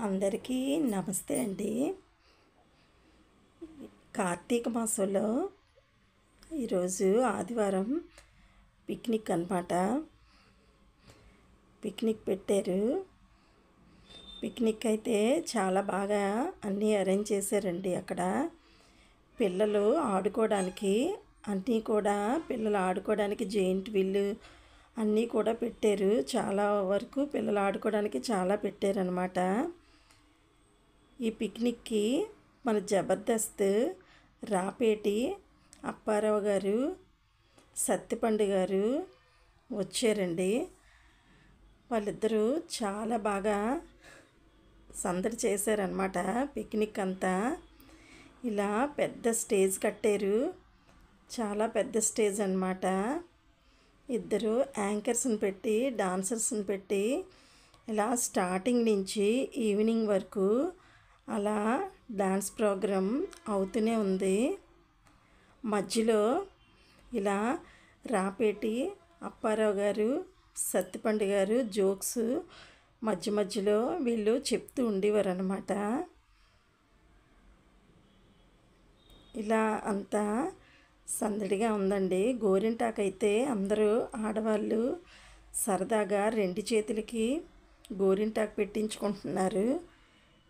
అందరికీ నమస్తే అండి. కార్తీక మాసంలో ఈరోజు ఆదివారం పిక్నిక్ అన్నమాట. పిక్నిక్ పెట్టారు. పిక్నిక్ అయితే చాలా బాగా అన్నీ అరేంజ్ చేశారండి. అక్కడ పిల్లలు ఆడుకోవడానికి అన్నీ కూడా పిల్లలు ఆడుకోవడానికి జెయింట్ వీల్ అన్నీ కూడా పెట్టారు. చాలా వరకు పిల్లలు ఆడుకోవడానికి చాలా పెట్టారనమాట. ఈ పిక్నిక్కి మన జబర్దస్త్ రాపేటి అప్పారావు గారు, సత్తిపండు గారు వచ్చారండి. వాళ్ళిద్దరూ చాలా బాగా సందడి చేశారనమాట. పిక్నిక్ అంతా ఇలా పెద్ద స్టేజ్ కట్టారు. చాలా పెద్ద స్టేజ్ అన్నమాట. ఇద్దరు యాంకర్స్ని పెట్టి డాన్సర్స్ని పెట్టి ఇలా స్టార్టింగ్ నుంచి ఈవినింగ్ వరకు అలా డాన్స్ ప్రోగ్రాం అవుతూనే ఉంది. మధ్యలో ఇలా రాపేటి అప్పారావు గారు, సత్తిపండు గారు జోక్స్ మధ్య మధ్యలో వీళ్ళు చెప్తూ ఉండేవారు అన్నమాట. ఇలా అంతా సందడిగా ఉందండి. గోరింటాకైతే అందరూ ఆడవాళ్ళు సరదాగా 2 చేతులకి గోరింటాకు పెట్టించుకుంటున్నారు.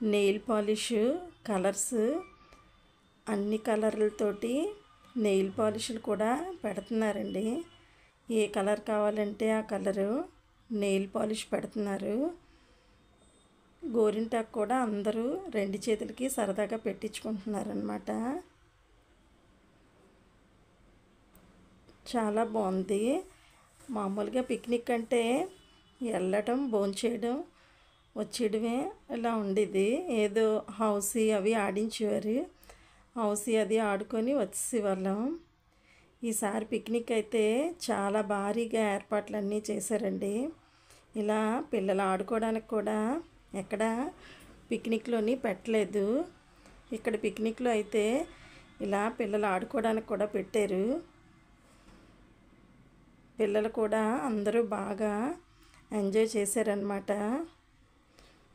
నెయిల్ పాలిష్ కలర్స్ అన్ని కలర్లతోటి నెయిల్ పాలిష్లు కూడా పెడుతున్నారండి. ఏ కలర్ కావాలంటే ఆ కలరు నెయిల్ పాలిష్ పెడుతున్నారు. గోరింటాకు కూడా అందరూ 2 చేతులకి సరదాగా పెట్టించుకుంటున్నారనమాట. చాలా బాగుంది. మామూలుగా పిక్నిక్ అంటే వెళ్ళటం, భోంచేయడం, వచ్చేయడమే ఇలా ఉండేది. ఏదో హౌసీ అవి ఆడించేవారు. హౌసీ అది ఆడుకొని వచ్చేవాళ్ళం. ఈసారి పిక్నిక్ అయితే చాలా భారీగా ఏర్పాట్లన్నీ చేశారండి. ఇలా పిల్లలు ఆడుకోవడానికి కూడా ఎక్కడ పిక్నిక్లోని పెట్టలేదు. ఇక్కడ పిక్నిక్లో అయితే ఇలా పిల్లలు ఆడుకోవడానికి కూడా పెట్టారు. పిల్లలు కూడా అందరూ బాగా ఎంజాయ్ చేశారనమాట.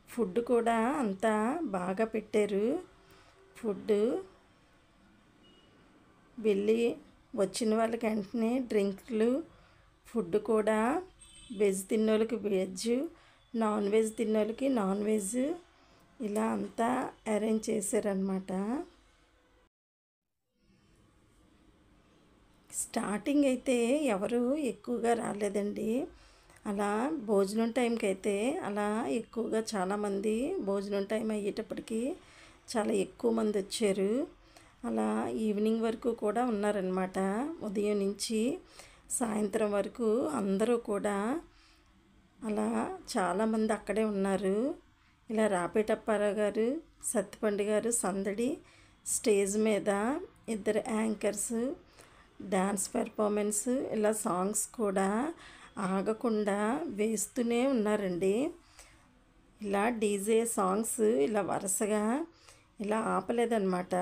ఫుడ్ కూడా అంతా బాగా పెట్టారు. ఫుడ్ వెళ్ళి వచ్చిన వాళ్ళకి వెంటనే డ్రింక్లు, ఫుడ్ కూడా వెజ్ తిన్నోళ్ళకి వెజ్, నాన్ వెజ్ తిన్నోళ్ళకి నాన్ వెజ్ ఇలా అంతా అరేంజ్ చేశారనమాట. స్టార్టింగ్ అయితే ఎవరు ఎక్కువగా రాలేదండి. అలా భోజనం టైంకి అయితే అలా ఎక్కువగా చాలామంది భోజనం టైం అయ్యేటప్పటికి చాలా ఎక్కువ మంది వచ్చారు. అలా ఈవినింగ్ వరకు కూడా ఉన్నారనమాట. ఉదయం నుంచి సాయంత్రం వరకు అందరూ కూడా అలా చాలామంది అక్కడే ఉన్నారు. ఇలా రాపేటప్పారావు గారు, సత్తిపండు గారు సందడి స్టేజ్ మీద ఇద్దరు యాంకర్స్ డ్యాన్స్ పెర్ఫార్మెన్స్ ఇలా సాంగ్స్ కూడా ఆగకుండా వేస్తూనే ఉన్నారండి. ఇలా డీజే సాంగ్స్ ఇలా వరుసగా ఇలా ఆపలేదన్నమాట.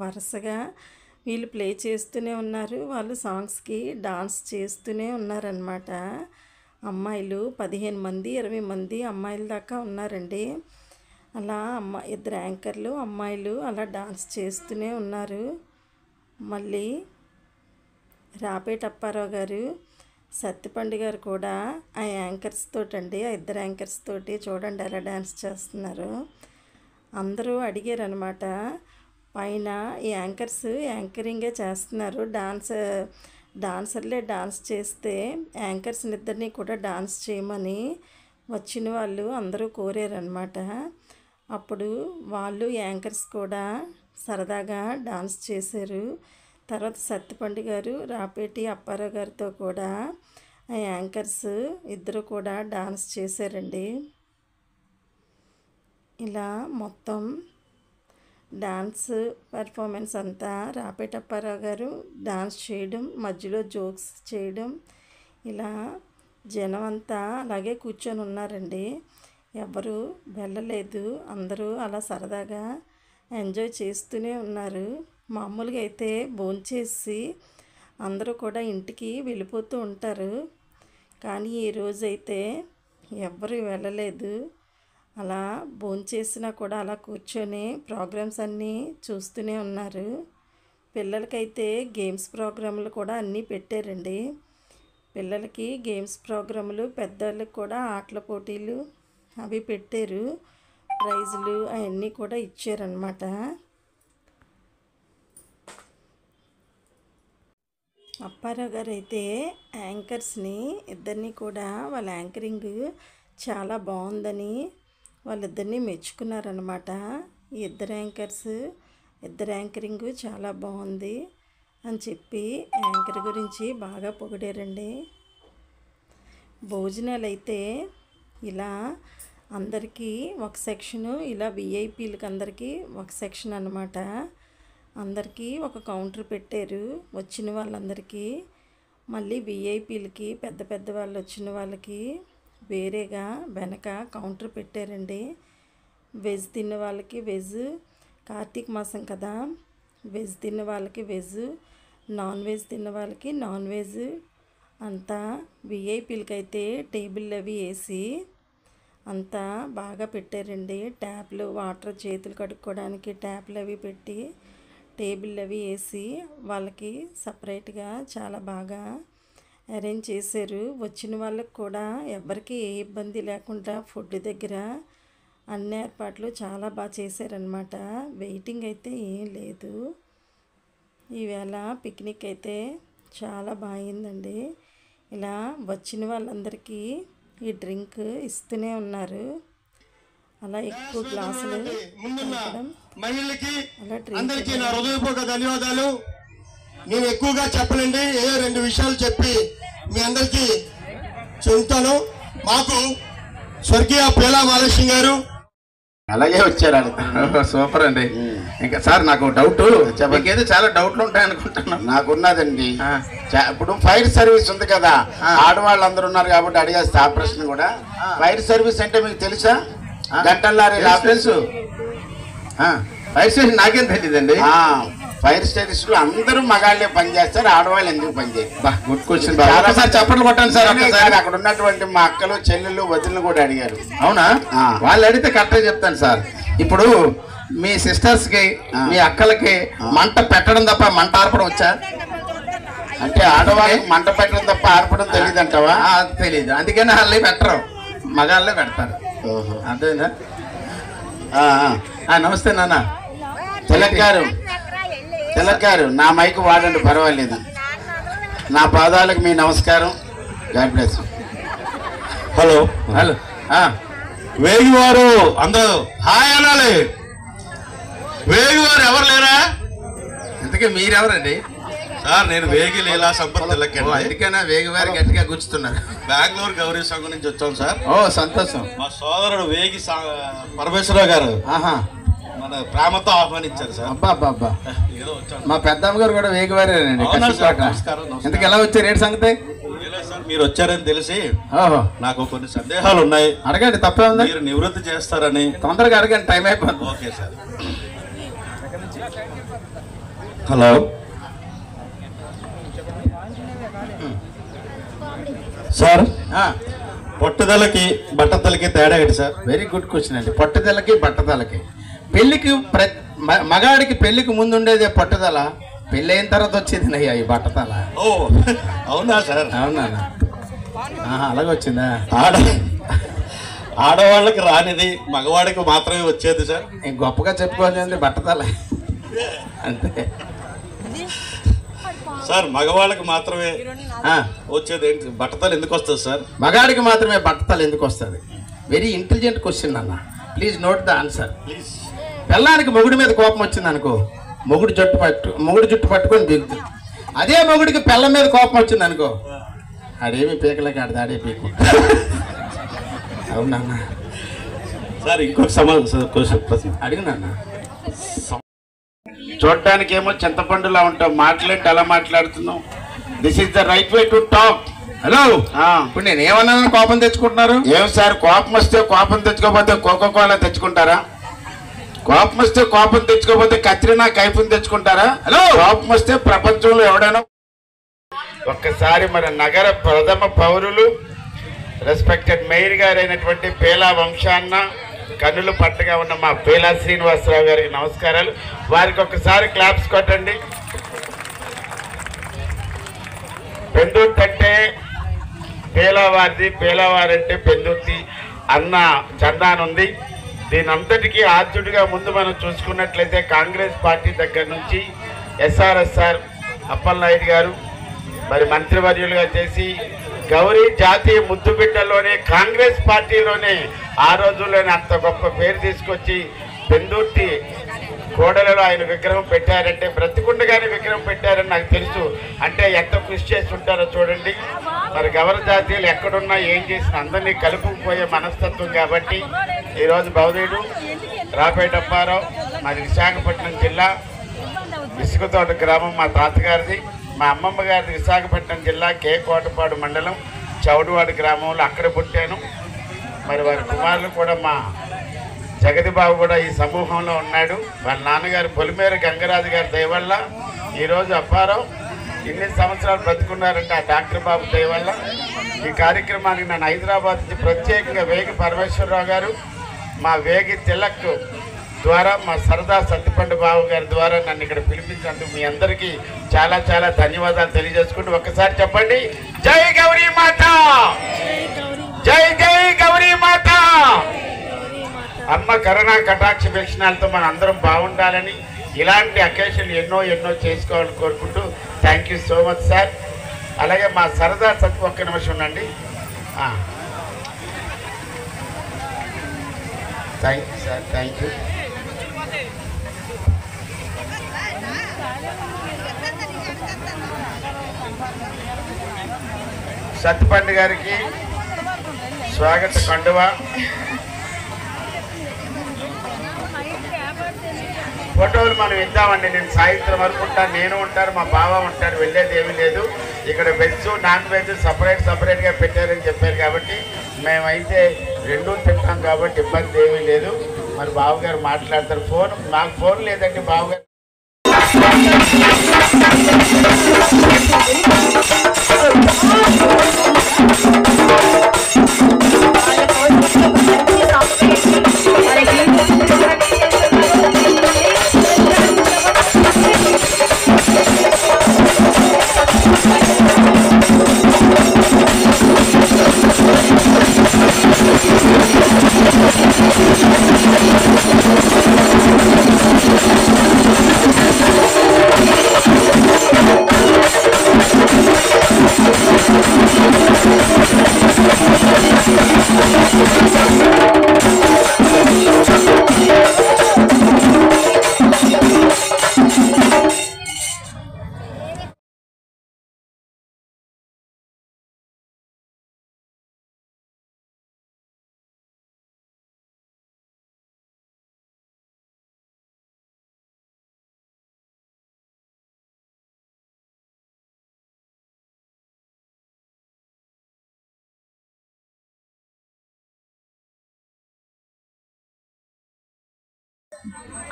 వరుసగా వీళ్ళు ప్లే చేస్తూనే ఉన్నారు. వాళ్ళు సాంగ్స్కి డాన్స్ చేస్తూనే ఉన్నారనమాట. అమ్మాయిలు 15 మంది 20 మంది అమ్మాయిల దాకా ఉన్నారండి. అలా ఇద్దరు యాంకర్లు అమ్మాయిలు అలా డాన్స్ చేస్తూనే ఉన్నారు. మళ్ళీ రాపేటప్పారావు గారు, సత్తిపండు గారు కూడా ఆ యాంకర్స్ తోటండి, ఆ ఇద్దరు యాంకర్స్ తోటి చూడండి ఎలా డ్యాన్స్ చేస్తున్నారు. అందరూ అడిగారు అనమాట. పైన ఈ యాంకర్స్ యాంకరింగే చేస్తున్నారు, డాన్సర్లే డాన్స్ చేస్తే యాంకర్స్ని ఇద్దరిని కూడా డాన్స్ చేయమని వచ్చిన వాళ్ళు అందరూ కోరారనమాట. అప్పుడు వాళ్ళు యాంకర్స్ కూడా సరదాగా డాన్స్ చేశారు. తర్వాత సత్తిపండు గారు రాపేటి అప్పారావు గారితో కూడా ఆ యాంకర్స్ ఇద్దరు కూడా డాన్స్ చేశారండి. ఇలా మొత్తం డాన్స్ పెర్ఫార్మెన్స్ అంతా రాపేటప్పారావు గారు డాన్స్ చేయడం, మధ్యలో జోక్స్ చేయడం, ఇలా జనం అంతా అలాగే కూర్చొని ఉన్నారండి. ఎవరు వెళ్ళలేదు. అందరూ అలా సరదాగా ఎంజాయ్ చేస్తూనే ఉన్నారు. మామూలుగా అయితే భోంచేసి అందరూ కూడా ఇంటికి వెళ్ళిపోతూ ఉంటారు. కానీ ఈరోజైతే ఎవ్వరు వెళ్ళలేదు. అలా భోంచేసినా కూడా అలా కూర్చొని ప్రోగ్రామ్స్ అన్నీ చూస్తూనే ఉన్నారు. పిల్లలకైతే గేమ్స్ ప్రోగ్రాంలు కూడా అన్నీ పెట్టారండి. పిల్లలకి గేమ్స్ ప్రోగ్రాములు, పెద్దవాళ్ళకి కూడా ఆటల పోటీలు అవి పెట్టారు. ప్రైజులు అవన్నీ కూడా ఇచ్చారనమాట. అప్పారావు గారు అయితే యాంకర్స్ని ఇద్దరిని కూడా వాళ్ళ యాంకరింగ్ చాలా బాగుందని వాళ్ళిద్దరిని మెచ్చుకున్నారనమాట. ఈ ఇద్దరు యాంకరింగ్ చాలా బాగుంది అని చెప్పి యాంకర్ గురించి బాగా పొగిడారండి. భోజనాలు అయితే ఇలా అందరికీ ఒక సెక్షను, ఇలా విఐపీలకి అందరికీ ఒక సెక్షన్ అన్నమాట. అందరికీ ఒక కౌంటర్ పెట్టారు వచ్చిన వాళ్ళందరికీ. మళ్ళీ విఐపీలకి పెద్ద పెద్ద వాళ్ళు వచ్చిన వాళ్ళకి వేరేగా వెనక కౌంటర్ పెట్టారండి. వెజ్ తిన్న వాళ్ళకి వెజ్, కార్తీక మాసం కదా, వెజ్ తిన్న వాళ్ళకి వెజ్, నాన్ వెజ్ తిన్న వాళ్ళకి నాన్ వెజ్. అంతా విఐపీలకి అయితే టేబుల్ అవి వేసి అంతా బాగా పెట్టారండి. ట్యాప్లు, వాటర్ చేతులు కడుక్కోవడానికి ట్యాప్లు అవి పెట్టి టేబుల్ అవి వేసి వాళ్ళకి సపరేట్గా చాలా బాగా అరేంజ్ చేశారు. వచ్చిన వాళ్ళకి కూడా ఎవరికి ఏ ఇబ్బంది లేకుండా ఫుడ్ దగ్గర అన్ని ఏర్పాట్లు చాలా బాగా చేశారనమాట. వెయిటింగ్ అయితే ఏం లేదు. ఈవేళ పిక్నిక్ అయితే చాలా బాగుందండి. ఇలా వచ్చిన వాళ్ళందరికీ ఈ డ్రింక్ ఇస్తూనే ఉన్నారు. అలా ఎక్కువ గ్లాసులు మహిళలకి అందరికీ నా హృదయపూర్వక ధన్యవాదాలు. నేను ఎక్కువగా చెప్పనండి, ఏదో 2 విషయాలు చెప్పి మీ అందరికీ చెబుతాను. మాకు స్వర్గీయ పేలా మహాలక్ష్మి గారు అలాగే వచ్చారు. సూపర్ అండి. ఇంకా సార్ నాకు డౌట్, మీకేదో చాలా డౌట్లు ఉంటాయనుకుంటున్నాను. నాకున్నదండి. ఇప్పుడు ఫైర్ సర్వీస్ ఉంది కదా, ఆడవాళ్ళందరూ ఉన్నారు కాబట్టి అడిగేస్తే ఆ ప్రశ్న కూడా. ఫైర్ సర్వీస్ అంటే మీకు తెలుసా? గంటల్లారీ తెలుసు. ఫైర్ స్టేషన్ నాకేం తెలియదండి. ఫైర్ స్టేషన్ లో అందరూ మగాళ్ళే పనిచేస్తారు, ఆడవాళ్ళు ఎందుకు పనిచేస్తారు? Good question. చప్పట్లు కొట్టాను సార్. అక్కడ ఉన్నటువంటి మా అక్కలు, చెల్లెళ్ళు, వదినలు కూడా అడిగారు. అవునా? వాళ్ళు అడిగితే కరెక్ట్గా చెప్తాను సార్. ఇప్పుడు మీ సిస్టర్స్ కి, మీ అక్కలకి మంట పెట్టడం తప్ప మంట ఆర్పడం వచ్చా? అంటే ఆడవాళ్ళకి మంట పెట్టడం తప్ప ఆర్పడం తెలియదు అంటావా? తెలియదు, అందుకని వాళ్ళే పెట్టరు, మగాళ్ళే పెడతారు. అంతేనా? నమస్తే నాన్న. తిలక్ గారు నా మైక్ వాడండి, పర్వాలేదు. నా పాదాలకు మీ నమస్కారం. God bless. Hello hello. వేగివారు అందరూ హాయ్ అనాలి. వేగివారు ఎవరు లేరా? ఇంతకీ మీరెవరండి? సార్ నేను వేగి లీలా సంపత్ తిలకండి. అందుకైనా వేగివారు గట్టిగా కూర్చుతున్నారు. బెంగళూరు గౌరీ సంఘం నుంచి వచ్చాం సార్. ఓ సంతోషం. మా సోదరుడు వేగి పరమేశ్వరరావు గారు మన ప్రేమతో ఆహ్వానించారు సార్. అబ్బా అబ్బా అబ్బా. మా పెద్దమ్మ గారు కూడా వేగివారేనండి. ఇంతకు ఎలా వచ్చారు? రేటు సంగతి సార్ మీరు వచ్చారని తెలిసి నాకు కొన్ని సందేహాలు ఉన్నాయి. అడగండి, తప్పే ఉంది. మీరు నివృత్తి చేస్తారని. తొందరగా అడగండి, టైం అయిపోయింది. Okay sir. హలో సార్, పట్టుదలకి బట్టతలకి తేడా ఏంటి సార్? వెరీ గుడ్ క్వశ్చన్ అండి. పట్టుదలకి బట్టదలకి, పెళ్లికి మగాడికి పెళ్లికి ముందు ఉండేదే పట్టుదల, పెళ్ళి అయిన తర్వాత వచ్చేది నయ్యా ఈ బట్టతల. ఓ అవునా సార్? అవునా? అలాగే వచ్చిందా? ఆడవాళ్ళకి రానిది మగవాడికి మాత్రమే వచ్చేది సార్. గొప్పగా చెప్పుకోవాలి బట్టతల అంతే సార్. మగవాళ్ళకి మాత్రమే వచ్చేది ఏంటి? బట్టతలు ఎందుకు వస్తుంది సార్? మగాడికి మాత్రమే బట్టతలు ఎందుకు వస్తుంది? వెరీ ఇంటెలిజెంట్ క్వశ్చన్ అన్న. Please note the answer. Please. పిల్లానికి మొగుడి మీద కోపం వచ్చింది అనుకో, మొగుడు జుట్టు పట్టుకొని దిగుతుంది. అదే మొగుడికి పిల్ల మీద కోపం వచ్చింది అనుకో, ఆడేమి పీకలేక ఆడే పీకు. అవునన్నా సార్? ఇంకొక సమాధానం అడిగినా. చూడటానికి ఏమో చింతపండులా ఉంటావు, మాట్లాడి అలా మాట్లాడుతున్నావు. This is the right way to talk. Hello, ఇప్పుడు నేను ఏమన్నా కోపం తెచ్చుకుంటున్నారు? ఏం సార్, కోపం వస్తే కోపం తెచ్చుకోకపోతే కోకోకోలా తెచ్చుకుంటారా? కోపం వస్తే కోపం తెచ్చుకోకపోతే కత్రినా కైపుని తెచ్చుకుంటారా? హలో, కోపం వస్తే ప్రపంచంలో ఎవడైనా. ఒక్కసారి మన నగర ప్రథమ పౌరులు రెస్పెక్టెడ్ మేయర్ గారు అయినటువంటి పేలా వంశాన్న కన్నులు పట్టగా ఉన్న మా పేలా శ్రీనివాసరావు గారికి నమస్కారాలు. వారికి ఒక్కసారి క్లాప్స్ కొట్టండి. పెందుర్తి అంటే పేలావారిది, పేలావారంటే పెందుర్తి అన్న చందాన్ ఉంది. దీని అంతటికీ ఆద్యుడిగా ముందు మనం చూసుకున్నట్లయితే కాంగ్రెస్ పార్టీ దగ్గర నుంచి ఎస్ఆర్ఎస్ఆర్ అప్పలనాయుడు గారు మరి మంత్రివర్యులుగా చేసి గౌరీ జాతీయ ముద్దుబిడ్డలోనే కాంగ్రెస్ పార్టీలోనే ఆ రోజుల్లోనే అంత గొప్ప పేరు తీసుకొచ్చి పెందుర్తి కోడలలో ఆయన విగ్రహం పెట్టారంటే బ్రతికుండగానే విగ్రహం పెట్టారని నాకు తెలుసు. అంటే ఎంత కృషి చేసి ఉంటారో చూడండి. మరి గౌర జాతీయులు ఎక్కడున్నా ఏం చేసినా అందరినీ కలుపుకుపోయే మనస్తత్వం కాబట్టి ఈరోజు బౌద్ధుడు రాపేటప్పారావు మరి విశాఖపట్నం జిల్లా ఇసుకతోట గ్రామం మా తాతగారిది, మా అమ్మమ్మ గారిది విశాఖపట్నం జిల్లా కే కోటపాడు మండలం చౌడువాడి గ్రామంలో అక్కడ పుట్టాను. మరి వారి కుమారులు కూడా మా జగతిబాబు కూడా ఈ సమూహంలో ఉన్నాడు. వాళ్ళ నాన్నగారు పొలిమేర గంగరాజు గారి దయ వల్ల ఈరోజు అప్పారావు ఇన్ని సంవత్సరాలు బ్రతుకున్నారంటే ఆ డాక్టర్ బాబు దయ వల్ల. ఈ కార్యక్రమానికి నన్ను హైదరాబాద్ నుంచి ప్రత్యేకంగా వేగి పరమేశ్వరరావు గారు, మా వేగి తిలక్ ద్వారా, మా సరదా సత్తిపండు బాబు గారి ద్వారా నన్ను ఇక్కడ పిలిపించినందుకు మీ అందరికీ చాలా చాలా ధన్యవాదాలు తెలియజేసుకుంటూ ఒక్కసారి చెప్పండి, జై గౌరీ మాత, జై జై గౌరీ మాత. అమ్మ కరుణా కటాక్ష వీక్షణాలతో మన అందరం బాగుండాలని, ఇలాంటి అకేషన్లు ఎన్నో ఎన్నో చేసుకోవాలని కోరుకుంటూ thank you so much sir. అలాగే మా సరదా సత్తి ఒక్క నిమిషం ఉండండి. Thank you sir, thank you. Sattipandu గారికి స్వాగత కండువా. ఫోటోలు మనం ఇద్దామండి. నేను సాయంత్రం వరకు ఉంటాను, నేను ఉంటాను, మా బావ ఉంటాడు, వెళ్ళేది ఏమీ లేదు. ఇక్కడ వెజ్ నాన్ వెజ్ సపరేట్గా పెట్టారని చెప్పారు కాబట్టి మేమైతే రెండూ తింటాం కాబట్టి ఇబ్బంది ఏమీ లేదు. మరి బావగారు మాట్లాడతారు. మాకు ఫోన్ లేదండి బావగారు.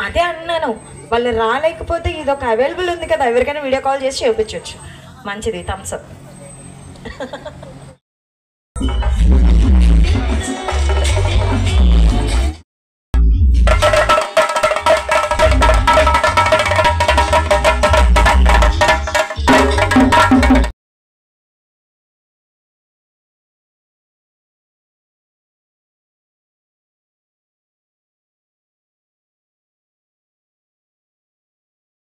అదే అన్నాను, వాళ్ళు రాలేకపోతే ఇది ఒక అవైలబుల్ ఉంది కదా, ఎవరికైనా వీడియో కాల్ చేసి చూపించవచ్చు. మంచిది, థమ్స్ అప్.